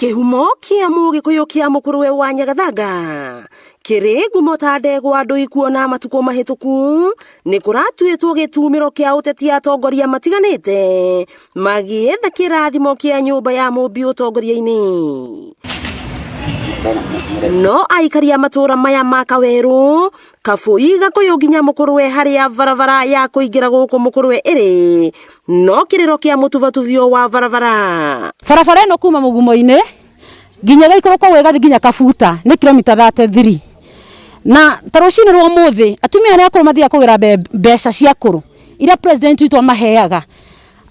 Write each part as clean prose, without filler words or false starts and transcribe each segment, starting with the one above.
Kihumo kia Mugikuyu kia Mukuruwe wa Nyagathanga kiri ngumo ta ndegwa andu ikuona matuko mahituku ni kuratuitwo gitumiro kia uteti atongoria matiganite magietha kirathimo kia nyumba ya mumbi utongoria-ini. No aikaria matura maya ma Kaweru Kabui Gakuyu nginya Mukuruwe haria barabara ya kuingira guku Mukuruwe iri no kiriro kia mutuvatuvio wa barabara ino kuma Mugumo-ini nginya Gaikoro kwa wega nginya Kabuta ni kilomita 33 na tarucini rwa muthi atumia ni akuru mathia kugira mbeca cia kuru ira president witu amaheaga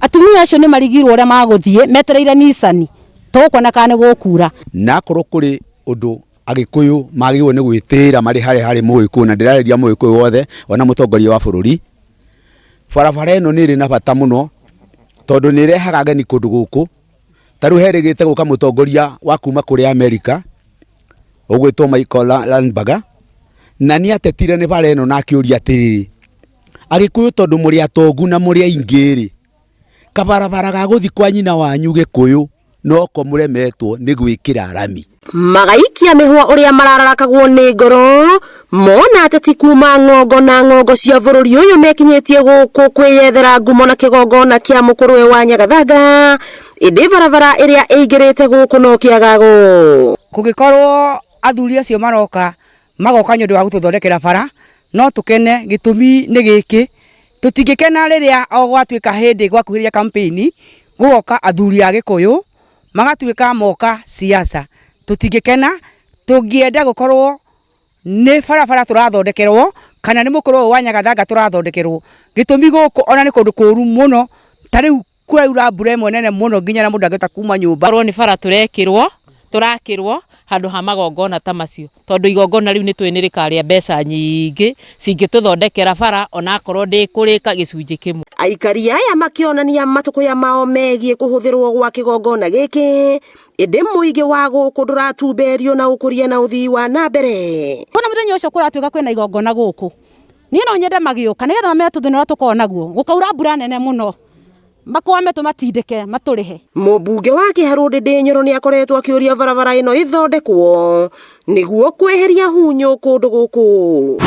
atumia acio ni marigirwo ria maguthie metereire Nissan tokwana kana gukura na akuru kuri undu Agikuyu magirwo ni gwitira mari hari Mugikuyu na ndirariria Mugikuyu wothe ona mutongoria wa bururi. Barabara ino ni ri na bata muno tondu ni rehaga ageni kundu guku taru herigite guka mutongoria wa kuma kuri America ugwitwo Michael Landberger na ni atetire ni bara ino na akiuria atiriri Agikuyu tondu muri atongu na muri aingiri kabarabara ga guthi kwa nyina wanyu Gikuyu no ko muremetwo ni gwikira rami magaikia mihwa uria marararakagwo ni ngoro mona ateti kuma ngongo na ngongo cia bururi uyu mekinyetie guku kwiyethera ngumo na kigongona kia Mukuruwe wa Nyagathanga indi barabara iria igirite guku no kiagago kugikorwo athuri acio magoka nyundu wa gututhondekera bara no tukene gitumi ni giki tutingikena riria gwatuika hindi gwakuhiria campaign gugoka athuri a Gikuyu magatuika moka siasa tutingikena tungienda gukorwo ni barabara turathondekerwo kana ni Mukuruwe wa Nyagathanga turathondekerwo gitumi guku ona ni kundu kuru muno tariu kuraura mbura imwe nene muno nginya na mundu angeta kuma nyumba ro ni bara turakirwo handu ha magongona ta macio tondu igongona riu ni twinirika ria mbeca nyingi cingituthondekera bara ona akorwo ndikurika gicunji kimwe. Aikari aya makionania matukuya mao megie kuhuthirwo gwa kigongona giki indi muingi wa guku nduratumberio na ukuria na uthii wa na mbere. Bona muthenya ucio kuratuika kwina igongona guku ni no nyende magiuka nigetha mametuthinira tukona naguo gukaura mbura nene muno makwame tumatindike maturihe. Mubunge wa Kiharu Ndindi Nyoro ni akoretwo akiuria barabara ino ithondekwo niguo kweheria hunyo kundu guku.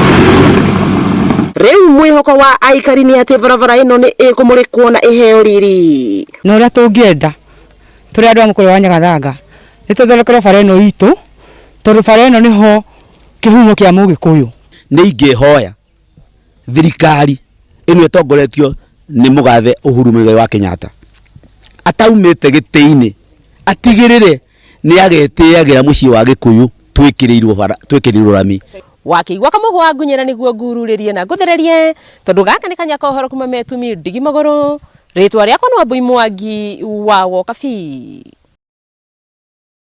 Riu mwihoko wa aikari ni ati barabara ino ni ikumurikwo na iheo riri no ria tungienda turi andu a Mukuruwe wa Nyagathanga ni tuthondekere bara ino itu tondu bara ino niho kihumo kia Mugikuyu. Ni ingihoya thirikari ino itongoretio ni mugathe Uhuru Muigai wa Kenyatta ataumite giti-ini atigirire ni agetiagira mucii wa Gikuyu twikirirwo rami Wakiigwa kamuhwa ngunyira niguo ngururirie na nguthererie tondu gaka ni kanya kohoro kuma Metumi Ndigi Maguru ritwa riakwa no Wambui Mwangi wa Wokabi.